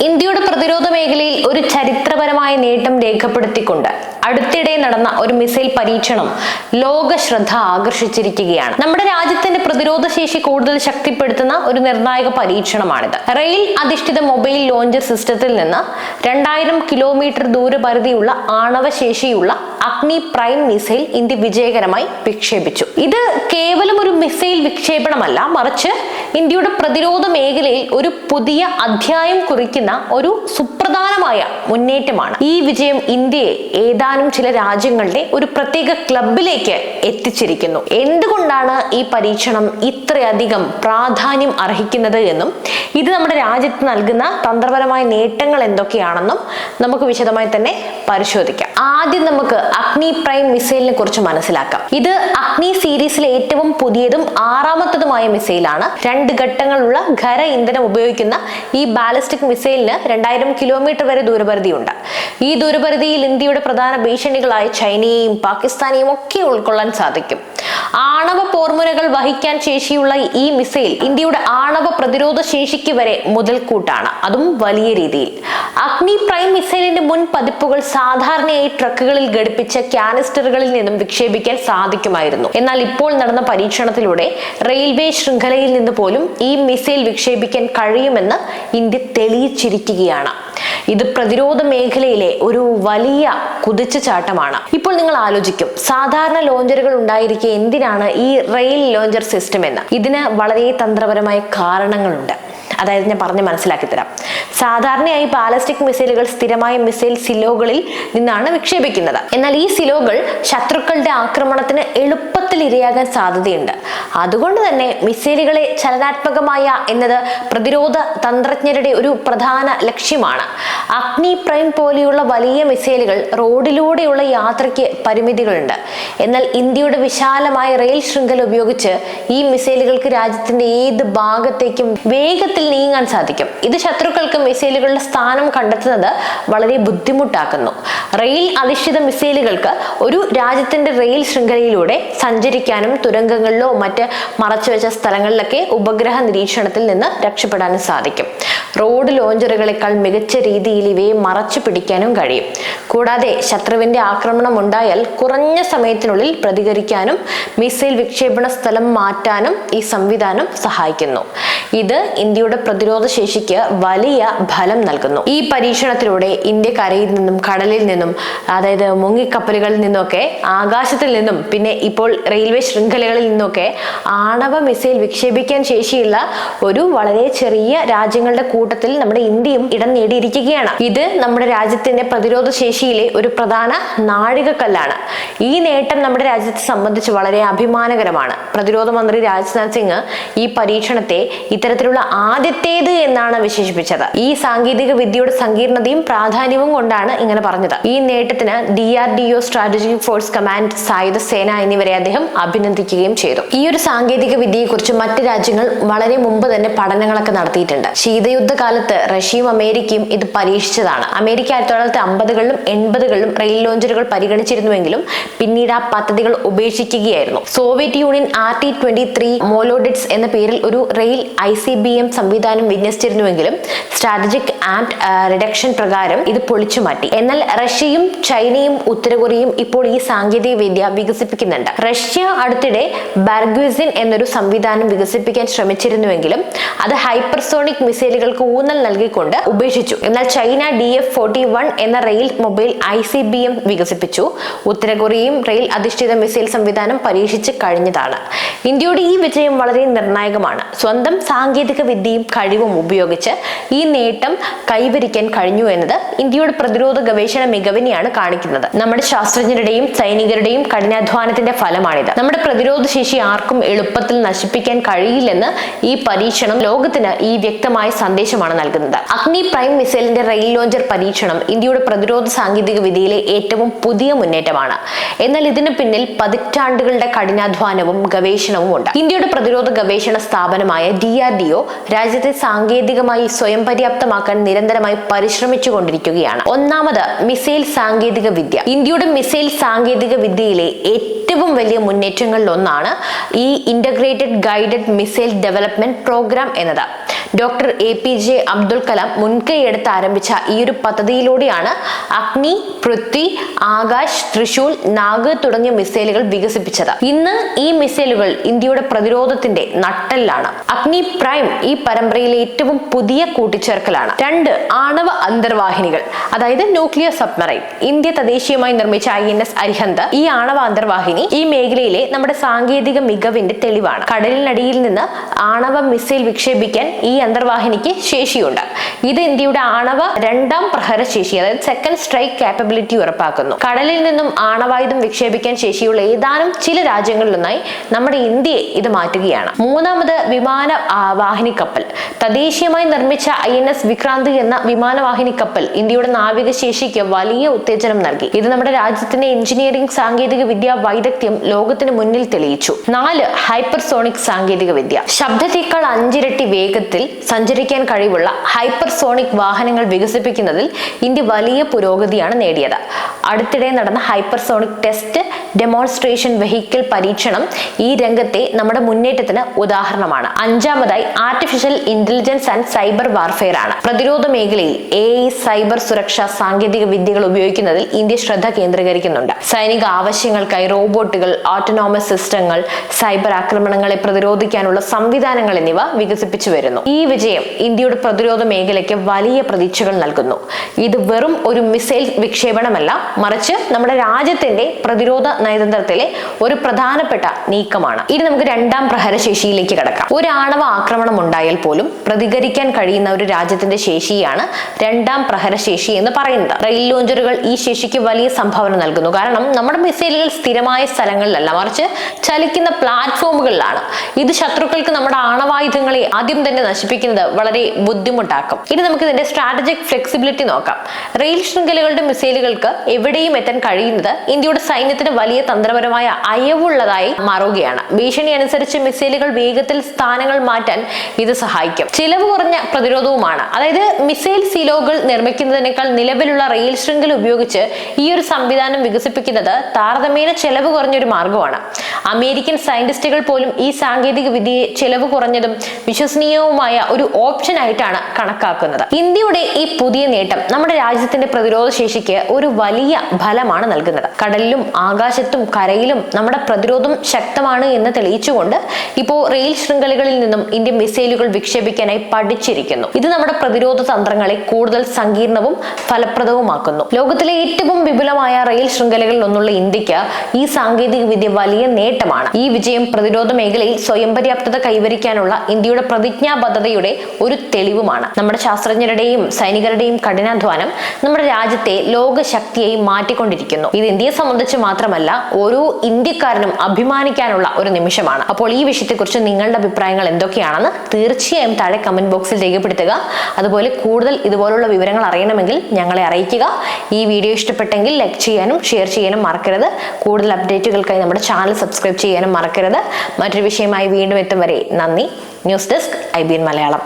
ഇന്ത്യയുടെ പ്രതിരോധ മേഖലയിൽ ഒരു ചരിത്രപരമായ നേട്ടം രേഖപ്പെടുത്തിക്കൊണ്ട് അടുത്തിടെ നടന്ന ഒരു മിസൈൽ പരീക്ഷണം ലോക ശ്രദ്ധ ആകർഷിച്ചിരിക്കുകയാണ്. നമ്മുടെ രാജ്യത്തിന്റെ പ്രതിരോധ ശേഷി കൂടുതൽ ശക്തിപ്പെടുത്തുന്ന ഒരു നിർണായക പരീക്ഷണമാണിത്. റെയിൽ അധിഷ്ഠിത മൊബൈൽ ലോഞ്ചർ സിസ്റ്റത്തിൽ നിന്ന് 2000 കിലോമീറ്റർ ദൂരപരിധിയുള്ള ആണവശേഷിയുള്ള അഗ്നി പ്രൈം മിസൈൽ ഇന്ത്യ വിജയകരമായി വിക്ഷേപിച്ചു. ഇത് കേവലം ഒരു മിസൈൽ വിക്ഷേപണമല്ല, മറിച്ച് ഇന്ത്യയുടെ പ്രതിരോധ മേഖലയിൽ ഒരു പുതിയ അധ്യായം കുറിക്കുന്ന ഒരു സുപ്രധാനമായ മുന്നേറ്റമാണ്. ഈ വിജയം ഇന്ത്യയെ ഏതാനും ചില രാജ്യങ്ങളുടെ ഒരു പ്രത്യേക ക്ലബിലേക്ക് എത്തിച്ചിരിക്കുന്നു. എന്തുകൊണ്ടാണ് ഈ പരീക്ഷണം ഇത്രയധികം പ്രാധാന്യം അർഹിക്കുന്നത് എന്നും ഇത് നമ്മുടെ രാജ്യത്ത് നൽകുന്ന തന്ത്രപരമായ നേട്ടങ്ങൾ എന്തൊക്കെയാണെന്നും നമുക്ക് വിശദമായി തന്നെ പരിശോധിക്കാം. ആദ്യം നമുക്ക് അഗ്നി പ്രൈം മിസൈലിനെ കുറിച്ച് മനസ്സിലാക്കാം. ഇത് അഗ്നി സീരീസിലെ ഏറ്റവും പുതിയതും 6ാമത്തതുമായ മിസൈലാണ്. 2 ഘട്ടങ്ങളുള്ള ഖര ഇന്ധനം ഉപയോഗിക്കുന്ന ഈ ബാലിസ്റ്റിക് മിസൈലിന് 2000 കിലോമീറ്റർ വരെ ദൂരപരിധിയുണ്ട്. ഈ ദൂരപരിധിയിൽ ഇന്ത്യയുടെ പ്രധാന ഭീഷണികളായ ചൈനയെയും പാകിസ്ഥാനെയും ഒക്കെ ഉൾക്കൊള്ളാൻ സാധിക്കും. ആണവ പോർമുനകൾ വഹിക്കാൻ ശേഷിയുള്ള ഈ മിസൈൽ ഇന്ത്യയുടെ ആണവ പ്രതിരോധ ശേഷിക്ക് വരെ മുതൽക്കൂട്ടാണ്, അതും വലിയ രീതിയിൽ. അഗ്നി പ്രൈം മിസൈലിന്റെ മുൻ പതിപ്പുകൾ സാധാരണയായി ട്രക്കുകളിൽ ഘടിപ്പിച്ച കാനിസ്റ്ററുകളിൽ നിന്നും വിക്ഷേപിക്കാൻ സാധിക്കുമായിരുന്നു. എന്നാൽ ഇപ്പോൾ നടന്ന പരീക്ഷണത്തിലൂടെ റെയിൽവേ ശൃംഖലയിൽ നിന്ന് പോലും ഈ മിസൈൽ വിക്ഷേപിക്കാൻ കഴിയുമെന്ന് ഇന്ത്യ തെളിയിച്ചിരിക്കുകയാണ്. ഇത് പ്രതിരോധ മേഖലയിലെ ഒരു വലിയ കുതിച്ചുചാട്ടമാണ്. ഇപ്പോൾ നിങ്ങൾ ആലോചിക്കും, സാധാരണ ലോഞ്ചറുകൾ ഉണ്ടായിരിക്കെ എന്തിനാണ് ഈ റെയിൽ ലോഞ്ചർ സിസ്റ്റം എന്ന്? ഇതിന് വളരെ തന്ത്രപരമായ കാരണങ്ങളുണ്ട്. അതായത് ഞാൻ പറഞ്ഞ് മനസ്സിലാക്കി തരാം. സാധാരണയായി ബാലിസ്റ്റിക് മിസൈലുകൾ സ്ഥിരമായ മിസൈൽ സിലോകളിൽ നിന്നാണ് വിക്ഷേപിക്കുന്നത്. എന്നാൽ ഈ സിലോകൾ ശത്രുക്കളുടെ ആക്രമണത്തിന് എളുപ്പത്തിൽ ഇരയാകാൻ സാധ്യതയുണ്ട്. അതുകൊണ്ട് തന്നെ മിസൈലുകളെ ചലനാത്മകമായ എന്നത് പ്രതിരോധ തന്ത്രജ്ഞരുടെ ഒരു പ്രധാന ലക്ഷ്യമാണ്. അഗ്നി പ്രൈം പോലെയുള്ള വലിയ മിസൈലുകൾ റോഡിലൂടെയുള്ള യാത്രയ്ക്ക് പരിമിതികളുണ്ട്. എന്നാൽ ഇന്ത്യയുടെ വിശാലമായ റെയിൽ ശൃംഖല ഉപയോഗിച്ച് ഈ മിസൈലുകൾക്ക് രാജ്യത്തിന്റെ ഏത് ഭാഗത്തേക്കും വേഗത്തിൽ നീങ്ങാൻ സാധിക്കും. ഇത് ശത്രുക്കൾക്ക് മിസൈലുകളുടെ സ്ഥാനം കണ്ടെത്തുന്നത് വളരെ ബുദ്ധിമുട്ടാക്കുന്നു. റെയിൽ അധിഷ്ഠിത മിസൈലുകൾക്ക് ഒരു രാജ്യത്തിന്റെ റെയിൽ ശൃംഖലയിലൂടെ സഞ്ചരിക്കാനും തുരങ്കങ്ങളിലോ മറ്റ് മറച്ചുവെച്ച സ്ഥലങ്ങളിലൊക്കെ ഉപഗ്രഹ നിരീക്ഷണത്തിൽ നിന്ന് രക്ഷപ്പെടാനും സാധിക്കും. റോഡ് ലോഞ്ചറുകളെക്കാൾ മികച്ച രീതിയിൽ ഇവയെ മറച്ചു പിടിക്കാനും കഴിയും. കൂടാതെ ശത്രുവിന്റെ ആക്രമണം ഉണ്ടായാൽ കുറഞ്ഞ സമയത്തിനുള്ളിൽ പ്രതികരിക്കാനും മിസൈൽ വിക്ഷേപണ സ്ഥലം മാറ്റാനും ഈ സംവിധാനം സഹായിക്കുന്നു. ഇത് ഇന്ത്യയുടെ പ്രതിരോധ ശേഷിക്ക് വലിയ ഫലം നൽകുന്നു. ഈ പരീക്ഷണത്തിലൂടെ ഇന്ത്യ കരയിൽ നിന്നും കടലിൽ നിന്നും, അതായത് മുങ്ങിക്കപ്പലുകളിൽ നിന്നൊക്കെ, ആകാശത്തിൽ നിന്നും, പിന്നെ ഇപ്പോൾ റെയിൽവേ ശൃംഖലകളിൽ നിന്നൊക്കെ ആണവ മിസൈൽ വിക്ഷേപിക്കാൻ ശേഷിയുള്ള ഒരു വളരെ ചെറിയ രാജ്യങ്ങളുടെ കൂട്ടത്തിൽ നമ്മുടെ ഇന്ത്യയും ഇടം നേടിയിരിക്കുകയാണ്. ഇത് നമ്മുടെ രാജ്യത്തിന്റെ പ്രതിരോധ ശേഷിയിലെ ഒരു പ്രധാന നാഴികക്കല്ലാണ്. ഈ നേട്ടം നമ്മുടെ രാജ്യത്തെ സംബന്ധിച്ച് വളരെ അഭിമാനകരമാണ്. പ്രതിരോധ മന്ത്രി രാജ്നാഥ് സിംഗ് ഈ പരീക്ഷണത്തെ ഇത്തരത്തിലുള്ള ആദ്യത്തേത് എന്നാണ് വിശേഷിപ്പിച്ചത്. ഈ സാങ്കേതിക വിദ്യയുടെ സങ്കീർണതയും പ്രാധാന്യവും കൊണ്ടാണ് ഇങ്ങനെ പറഞ്ഞത്. ഈ നേട്ടത്തിന് DRDO സ്ട്രാറ്റജിക് ഫോഴ്സ് കമാൻഡ്, സായുധ സേന എന്നിവരെ അദ്ദേഹം അഭിനന്ദിക്കുകയും ചെയ്തു. ഈ ഒരു സാങ്കേതിക വിദ്യയെ കുറിച്ച് മറ്റ് രാജ്യങ്ങൾ വളരെ മുമ്പ് തന്നെ പഠനങ്ങളൊക്കെ നടത്തിയിട്ടുണ്ട്. ശീതയുദ്ധ കാലത്ത് റഷ്യയും അമേരിക്കയും ഇത് പരീക്ഷിച്ചതാണ്. അമേരിക്ക 1950കളിലും 80കളിലും റെയിൽ ലോഞ്ചറുകൾ പരിഗണിച്ചിരുന്നുവെങ്കിലും പിന്നീട് ആ പദ്ധതികൾ ഉപേക്ഷിക്കുകയായിരുന്നു. സോവിയറ്റ് യൂണിയൻ RT-23 മോലോഡിറ്റ്സ് എന്ന പേരിൽ ഒരു റെയിൽ ICBM സംവിധാനം വിന്യസിച്ചിരുന്നുവെങ്കിലും സ്ട്രാറ്റജിക് ആംഡ് റിഡക്ഷൻ പ്രകാരം ഇത് പൊളിച്ചു മാറ്റി. എന്നാൽ റഷ്യയും ചൈനയും ഉത്തര കൊറിയയും ഇപ്പോൾ ഈ സാങ്കേതിക വിദ്യ വികസിപ്പിക്കുന്നുണ്ട്. റഷ്യ അടുത്തിടെ ബാർഗ്വിസിൻ എന്നൊരു സംവിധാനം വികസിപ്പിക്കാൻ ശ്രമിച്ചിരുന്നുവെങ്കിലും അത് ഹൈപ്പർസോണിക് മിസൈലുകൾക്ക് ഊന്നൽ നൽകിക്കൊണ്ട് ഉപേക്ഷിച്ചു. എന്നാൽ ചൈന DF-41 എന്ന റെയിൽ മൊബൈൽ ICBM വികസിപ്പിച്ചു. ഉത്തര കൊറിയയും റെയിൽ അധിഷ്ഠിത മിസൈൽ സംവിധാനം പരീക്ഷിച്ച് കഴിഞ്ഞതാണ്. ഇന്ത്യയുടെ ഈ വിജയം വളരെ നിർണായകമാണ്. സ്വന്തം സാങ്കേതിക വിദ്യയും കഴിവും ഉപയോഗിച്ച് ഈ നേട്ടം കൈവരിക്കാൻ കഴിഞ്ഞു എന്നത് ഇന്ത്യയുടെ പ്രതിരോധ ഗവേഷണ മികവിനെയാണ് കാണിക്കുന്നത്. നമ്മുടെ ശാസ്ത്രജ്ഞരുടെയും സൈനികരുടെയും കഠിനാധ്വാനത്തിന്റെ ഫലമാണിത്. നമ്മുടെ പ്രതിരോധ ശേഷി ആർക്കും എളുപ്പത്തിൽ നശിപ്പിക്കാൻ കഴിയില്ലെന്ന് ഈ പരീക്ഷണം ലോകത്തിന് ഈ വ്യക്തമായ സന്ദേശമാണ് നൽകുന്നത്. അഗ്നി പ്രൈം മിസൈലിന്റെ റെയിൽ ലോഞ്ചർ പരീക്ഷണം ഇന്ത്യയുടെ പ്രതിരോധ സാങ്കേതിക വിദ്യയിലെ ഏറ്റവും പുതിയ മുന്നേറ്റമാണ്. എന്നാൽ ഇതിനു പിന്നിൽ പതിറ്റാണ്ടുകളുടെ കഠിനാധ്വാനവും ഗവേഷണവും ഉണ്ട്. ഇന്ത്യയുടെ പ്രതിരോധ ഗവേഷണ സ്ഥാപനമായ DRDO രാജ്യത്തെ സാങ്കേതികമായി സ്വയം പര്യാപ്തമാക്കാൻ നിരന്തരമായി പരിശ്രമിച്ചുകൊണ്ടിരിക്കുകയാണ്. ഒന്നാമത്, മിസൈൽ സാങ്കേതിക വിദ്യ. ഇന്ത്യയുടെ മിസൈൽ സാങ്കേതിക വിദ്യയിലെ ഏറ്റവും വലിയ മുന്നേറ്റങ്ങളിൽ ഒന്നാണ് ഈ integrated guided missile development program എന്നത്. ഡോക്ടർ APJ അബ്ദുൽ കലാം മുൻകൈയെടുത്ത് ആരംഭിച്ച ഈ ഒരു പദ്ധതിയിലൂടെയാണ് അഗ്നി, പൃഥ്വി, ആകാശ്, ത്രിശൂൽ, നാഗ് തുടങ്ങിയ മിസൈലുകൾ വികസിപ്പിച്ചത്. ഇന്ന് ഈ മിസൈലുകൾ ഇന്ത്യയുടെ പ്രതിരോധത്തിന്റെ നട്ടെല്ലാണ്. അഗ്നി പ്രൈം ഈ പരമ്പരയിലെ ഏറ്റവും പുതിയ കൂട്ടിച്ചേർക്കലാണ്. 2 ആണവ അന്തർവാഹിനികൾ, അതായത് ന്യൂക്ലിയർ സബ്മറൈൻ. ഇന്ത്യ തദ്ദേശീയമായി നിർമ്മിച്ച INS അരിഹന്ത് ഈ ആണവ അന്തർവാഹിനി ഈ മേഖലയിലെ നമ്മുടെ സാങ്കേതിക മികവിന്റെ തെളിവാണ്. കടലിനടിയിൽ നിന്ന് ആണവ മിസൈൽ വിക്ഷേപിക്കാൻ ഈ അന്തർവാഹിനിക്ക് ശേഷിയുണ്ട്. ഇത് ഇന്ത്യയുടെ ആണവ 2ാം പ്രഹരശേഷി, അതായത് സെക്കൻഡ് സ്ട്രൈക്ക് കാപ്പബിലിറ്റി ഉറപ്പാക്കുന്നു. കടലിൽ നിന്നും ആണവായുധം വിക്ഷേപിക്കാൻ ശേഷിയുള്ള ഏതാനും ചില രാജ്യങ്ങളിലൊന്നായി നമ്മുടെ ഇന്ത്യയെ ഇത് മാറ്റുകയാണ്. 3ാമത് വിമാന വാഹിനി കപ്പൽ. തദ്ദേശീയമായി നിർമ്മിച്ച INS വിക്രാന്ത് എന്ന വിമാനവാഹിനി കപ്പൽ ഇന്ത്യയുടെ നാവിക ശേഷിക്ക് വലിയ ഉത്തേജനം നൽകി. ഇത് നമ്മുടെ രാജ്യത്തിന്റെ എഞ്ചിനീയറിംഗ് സാങ്കേതിക വിദ്യ വൈദഗ്ധ്യം ലോകത്തിന് മുന്നിൽ തെളിയിച്ചു. 4 ഹൈപ്പർസോണിക് സാങ്കേതിക വിദ്യ. ശബ്ദത്തേക്കാൾ 5 ഇരട്ടി വേഗത്തിൽ സഞ്ചരിക്കാൻ കഴിവുള്ള ഹൈപ്പർസോണിക് വാഹനങ്ങൾ വികസിപ്പിക്കുന്നതിൽ ഇന്ത്യ വലിയ പുരോഗതിയാണ് നേടിയത്. അടുത്തിടെ നടന്ന ഹൈപ്പർസോണിക് ടെസ്റ്റ് ഡെമോൺസ്ട്രേഷൻ വെഹിക്കിൾ പരീക്ഷണം ഈ രംഗത്തെ നമ്മുടെ മുന്നേറ്റത്തിന് ഉദാഹരണമാണ്. 5ാമതായി artificial intelligence and cyber warfare ആണ്. പ്രതിരോധ മേഖലയിൽ AI, സൈബർ സുരക്ഷാ സാങ്കേതിക വിദ്യകൾ ഉപയോഗിക്കുന്നതിൽ ഇന്ത്യ ശ്രദ്ധ കേന്ദ്രീകരിക്കുന്നുണ്ട്. സൈനിക ആവശ്യങ്ങൾക്കായി റോബോട്ടുകൾ, ഓട്ടോണോമസ് സിസ്റ്റങ്ങൾ, സൈബർ ആക്രമണങ്ങളെ പ്രതിരോധിക്കാനുള്ള സംവിധാനങ്ങൾ എന്നിവ വികസിപ്പിച്ചു വരുന്നു. ഈ വിജയം ഇന്ത്യയുടെ പ്രതിരോധ മേഖലയ്ക്ക് വലിയ പ്രതീക്ഷകൾ നൽകുന്നു. ഇത് വെറും ഒരു മിസൈൽ വിക്ഷേപണമല്ല, മറിച്ച് നമ്മുടെ രാജ്യത്തിന്റെ പ്രതിരോധ നയതന്ത്രത്തിലെ ഒരു പ്രധാനപ്പെട്ട നീക്കമാണ്. ഇനി നമുക്ക് 2ാം പ്രഹരശേഷിയിലേക്ക് കടക്കാം. ഒരു ആണവ ആക്രമണം ഉണ്ടായാൽ പോലും പ്രതികരിക്കാൻ കഴിയുന്ന ഒരു രാജ്യത്തിന്റെ ശേഷിയാണ് 2ാം പ്രഹരശേഷി എന്ന് പറയുന്നത്. റെയിൽ ലോഞ്ചറുകൾ ഈ ശേഷിക്ക് വലിയ സംഭാവന നൽകുന്നു. കാരണം നമ്മുടെ മിസൈലുകൾ സ്ഥിരമായ സ്ഥലങ്ങളിലല്ല, മറിച്ച് ചലിക്കുന്ന പ്ലാറ്റ്ഫോമുകളിലാണ്. ഇത് ശത്രുക്കൾക്ക് നമ്മുടെ ആണവായുധങ്ങളെ ആദ്യം തന്നെ നശിപ്പിക്കുന്നത് വളരെ ബുദ്ധിമുട്ടാക്കും. ഇനി നമുക്ക് ഇതിന്റെ സ്ട്രാറ്റജിക് ഫ്ലെക്സിബിലിറ്റി നോക്കാം. റെയിൽ ശൃംഖലകളുടെ മിസൈലുകൾക്ക് എവിടെയും എത്താൻ കഴിയുന്നത് ഇന്ത്യയുടെ സൈന്യത്തിന് വലിയ തന്ത്രപരമായ അയവുള്ളതായി മാറുകയാണ്. ഭീഷണി അനുസരിച്ച് മിസൈലുകൾ വേഗത്തിൽ സ്ഥാനങ്ങൾ മാറ്റാൻ ഇത് സഹായിക്കും. ചിലവ് കുറഞ്ഞ പ്രതിരോധവുമാണ്. അതായത് മിസൈൽ സിലോകൾ നിർമ്മിക്കുന്നതിനേക്കാൾ നിലവിലുള്ള റെയിൽ ശൃംഖല ഉപയോഗിച്ച് ഈ ഒരു സംവിധാനം വികസിപ്പിക്കുന്നത് താരതമ്യേന ചെലവ് കുറഞ്ഞൊരു മാർഗമാണ്. അമേരിക്കൻ സയന്റിസ്റ്റുകൾ പോലും ഈ സാങ്കേതിക വിദ്യയെ ചെലവ് കുറഞ്ഞതും വിശ്വസനീയവുമായ ഒരു ഓപ്ഷൻ ആയിട്ടാണ് കണക്കാക്കുന്നത്. ഇന്ത്യയുടെ ഈ പുതിയ നേട്ടം നമ്മുടെ രാജ്യത്തിന്റെ പ്രതിരോധ ശേഷിക്ക് ഒരു വലിയ ഫലമാണ് നൽകുന്നത്. കടലിലും ആകാശത്തും കരയിലും നമ്മുടെ പ്രതിരോധം ശക്തമാണ് എന്ന് തെളിയിച്ചുകൊണ്ട് ഇപ്പോൾ റെയിൽ ശൃംഖലകളിൽ നിന്നും ഇന്ത്യ മിസൈലുകൾ വിക്ഷേപിക്കാനായി പഠിച്ചിരിക്കുന്നു. ഇത് നമ്മുടെ പ്രതിരോധ തന്ത്രങ്ങളെ കൂടുതൽ സങ്കീർണവും ഫലപ്രദവുമാക്കുന്നു. ലോകത്തിലെ ഏറ്റവും വിപുലമായ റെയിൽ ശൃംഖലകളിൽ ഒന്നുള്ള ഇന്ത്യക്ക് ഈ സാങ്കേതിക വിദ്യ വലിയ നേട്ടമാണ്. ഈ വിജയം പ്രതിരോധ മേഖലയിൽ സ്വയം പര്യാപ്തത കൈവരിക്കാനുള്ള ഇന്ത്യയുടെ പ്രതിജ്ഞാബദ്ധതയുടെ ഒരു തെളിവുമാണ്. നമ്മുടെ ശാസ്ത്രജ്ഞരുടെയും സൈനികരുടെയും കഠിനാധ്വാനം നമ്മുടെ രാജ്യത്തെ ലോക ശക്തിയായി മാറ്റിക്കൊണ്ടിരിക്കുന്നു. ഇത് ഇന്ത്യയെ സംബന്ധിച്ച് മാത്രമല്ല, ഓരോ ഇന്ത്യക്കാരനും അഭിമാനിക്കാനുള്ള ഒരു നിമിഷമാണ്. അപ്പോൾ ഈ വിഷയത്തെക്കുറിച്ച് നിങ്ങളുടെ അഭിപ്രായങ്ങൾ എന്തൊക്കെയാണെന്ന് തീർച്ചയായും താഴെ കമന്റ് ബോക്സിൽ രേഖപ്പെടുത്തുക. അതുപോലെ കൂടുതൽ ഇതുപോലുള്ള വിവരങ്ങൾ അറിയണമെങ്കിൽ ഞങ്ങളെ അറിയിക്കുക. ഈ വീഡിയോ ഇഷ്ടപ്പെട്ടെങ്കിൽ ലൈക്ക് ചെയ്യാനും ഷെയർ ചെയ്യാനും മറക്കരുത്. കൂടുതൽ അപ്ഡേറ്റുകൾക്കായി നമ്മുടെ ചാനൽ സബ്സ്ക്രൈബ് ചെയ്യാനും മറക്കരുത്. മറ്റൊരു വിഷയമായി വീണ്ടും എത്തും വരെ നന്ദി. News desk IBN Malayalam.